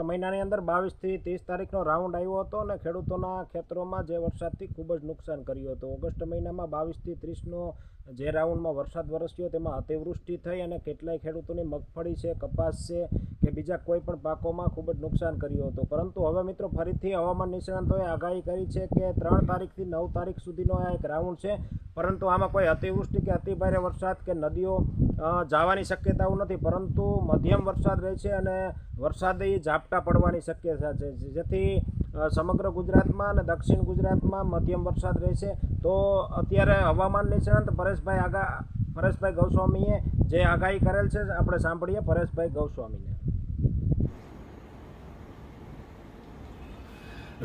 મહિનાની અંદર 22 થી 30 તારીખનો રાઉન્ડ આવ્યો હતો અને ખેડૂતોના ખેતરોમાં જે વરસાદથી ખૂબ જ નુકસાન કર્યું હતું. ઓગસ્ટ મહિનામાં 22 થી 30નો જે રાઉન્ડમાં વરસાદ વરસ્યો તેમાં અતિવૃષ્ટિ થઈ અને કેટલાય ખેડૂતોની મગફળી છે, કપાસ છે કે બીજા કોઈ પણ પાકોમાં ખૂબ જ નુકસાન કર્યું હતું. પરંતુ હવે મિત્રો ફરીથી હવામાન નિષ્ણાંતોએ આગાહી કરી છે કે 3 તારીખથી 9 તારીખ સુધીનો આ એક રાઉન્ડ છે, પરંતુ આમાં કોઈ અતિવૃષ્ટિ કે અતિભારે વરસાદ કે નદીઓ જવાની શક્યતાઓ નથી, પરંતુ મધ્યમ વરસાદ રહે છે અને વરસાદી ઝાપટા પડવાની શક્યતા છે, જેથી સમગ્ર ગુજરાતમાં અને દક્ષિણ ગુજરાતમાં મધ્યમ વરસાદ રહેશે. તો અત્યારે હવામાન નિષ્ણાંત પરેશભાઈ ગૌસ્વામીએ જે આગાહી કરેલ છે આપણે સાંભળીએ પરેશભાઈ ગૌસ્વામીને.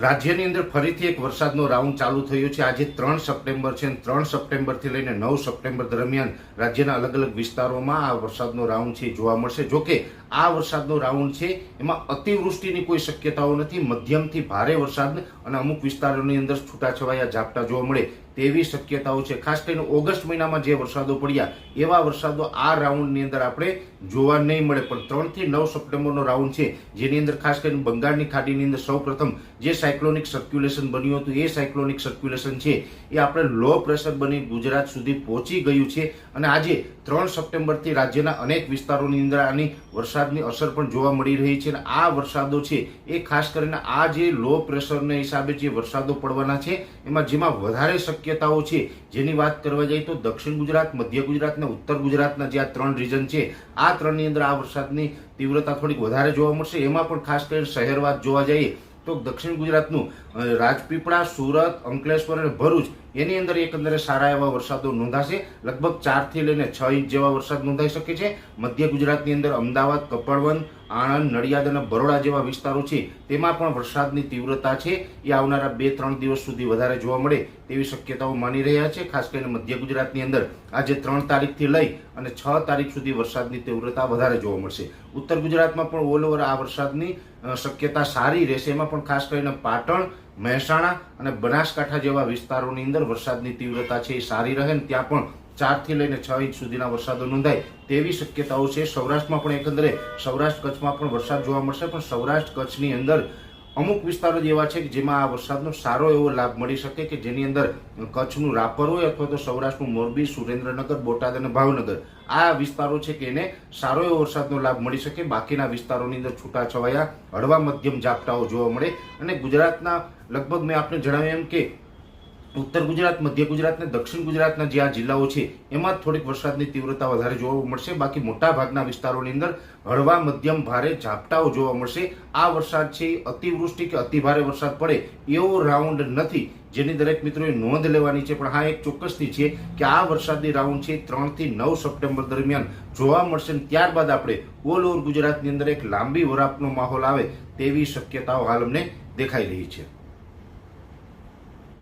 રાજ્યની અંદર ફરીથી એક વરસાદનો રાઉન્ડ ચાલુ થયો છે. આજે 3 સપ્ટેમ્બર છે અને 3 સપ્ટેમ્બરથી લઈને 9 સપ્ટેમ્બર દરમિયાન રાજ્યના અલગ અલગ વિસ્તારોમાં આ વરસાદનો રાઉન્ડ છે જોવા મળશે. જોકે આ વરસાદનો રાઉન્ડ છે એમાં અતિવૃષ્ટિની કોઈ શક્યતાઓ નથી. મધ્યમથી ભારે વરસાદ અને અમુક વિસ્તારોની અંદર છૂટાછવાયા ઝાપટા જોવા મળે તેવી શક્યતાઓ છે. ખાસ કરીને ઓગસ્ટ મહિનામાં જે વરસાદો પડ્યા એવા વરસાદો આ રાઉન્ડની અંદર આપણે જોવા નહીં મળે. પણ 3 થી 9 સપ્ટેમ્બરનો રાઉન્ડ છે, જેની અંદર ખાસ કરીને બંગાળની ખાડીની અંદર સૌપ્રથમ જે સાયક્લોનિક સર્ક્યુલેશન બન્યું હતું એ સાયક્લોનિક સર્ક્યુલેશન છે એ આપણે લો પ્રેશર બની ગુજરાત સુધી પહોંચી ગયું છે અને આજે 3 સપ્ટેમ્બરથી રાજ્યના અનેક વિસ્તારોની અંદર આની વરસાદની અસર પણ જોવા મળી રહી છે. અને આ વરસાદો છે એ ખાસ કરીને આ જે લો પ્રેશરને હિસાબે જે વરસાદો પડવાના છે એમાં જેમાં વધારે શક્યતાઓ છે જેની વાત કરવા જઈએ તો દક્ષિણ ગુજરાત, મધ્ય ગુજરાત અને ઉત્તર ગુજરાતના જે આ 3 રીજન છે આ 3ની અંદર આ વરસાદની તીવ્રતા થોડીક વધારે જોવા મળશે. એમાં પણ ખાસ કરીને શહેરવાદ જોવા જઈએ તો દક્ષિણ ગુજરાતનું રાજપીપળા, સુરત, અંકલેશ્વર અને ભરૂચ એની અંદર એકંદરે સારા એવા વરસાદો નોંધાશે. લગભગ 4 થી લઈને 6 ઇંચ જેવા વરસાદ નોંધાઈ શકે છે. મધ્ય ગુજરાતની અંદર અમદાવાદ, કપડવંત, આણંદ, નડિયાદ અને બરોડા જેવા વિસ્તારો છે તેમાં પણ વરસાદની તીવ્રતા છે એ આવનારા 2-3 દિવસ સુધી વધારે જોવા મળે તેવી શક્યતાઓ માની રહ્યા છે. ખાસ કરીને મધ્ય ગુજરાતની અંદર આજે 3 તારીખથી લઈ અને 6 તારીખ સુધી વરસાદની તીવ્રતા વધારે જોવા મળશે. ઉત્તર ગુજરાતમાં પણ ઓલ ઓવર આ વરસાદની શક્યતા સારી રહેશે. એમાં પણ ખાસ કરીને પાટણ, મહેસાણા અને બનાસકાંઠા જેવા વિસ્તારોની અંદર વરસાદની તીવ્રતા છે એ સારી રહે અને ત્યાં પણ 4 થી લઈને 6 ઇંચ સુધીના વરસાદો નોંધાય તેવી શક્યતાઓ છે. સૌરાષ્ટ્રમાં પણ એકંદરે સૌરાષ્ટ્ર કચ્છમાં પણ વરસાદ જોવા મળશે, પણ સૌરાષ્ટ્ર કચ્છની અંદર અમુક વિસ્તારો જેવા છે કે જેમાં આ વરસાદનો સારો એવો લાભ મળી શકે, કે જેની અંદર કચ્છનું રાપર હોય અથવા તો સૌરાષ્ટ્રનું મોરબી, સુરેન્દ્રનગર, બોટાદ અને ભાવનગર આ વિસ્તારો છે કે એને સારો એવો વરસાદનો લાભ મળી શકે. બાકીના વિસ્તારોની અંદર છૂટાછવાયા હળવા મધ્યમ ઝાપટાઓ જોવા મળે. અને ગુજરાતના લગભગ મેં આપને જણાવ્યું એમ કે ઉત્તર ગુજરાત, મધ્ય ગુજરાત અને દક્ષિણ ગુજરાતના જે આ જિલ્લાઓ છે એમાં થોડીક વરસાદની તીવ્રતા વધારે જોવા મળશે. બાકી મોટા ભાગના વિસ્તારોની અંદર હળવા મધ્યમ ભારે ઝાપટાઓ જોવા મળશે. આ વરસાદ છે અતિવૃષ્ટિ કે અતિભારે વરસાદ પડે એવો રાઉન્ડ નથી, જેની દરેક મિત્રોએ નોંધ લેવાની છે. પણ હા, એક ચોક્કસથી છે કે આ વરસાદી રાઉન્ડ છે 3 થી 9 સપ્ટેમ્બર દરમિયાન જોવા મળશે. ત્યારબાદ આપણે ઓલ ઓવર ગુજરાતની અંદર એક લાંબી વરાપનો માહોલ આવે તેવી શક્યતાઓ હાલ અમને દેખાઈ રહી છે.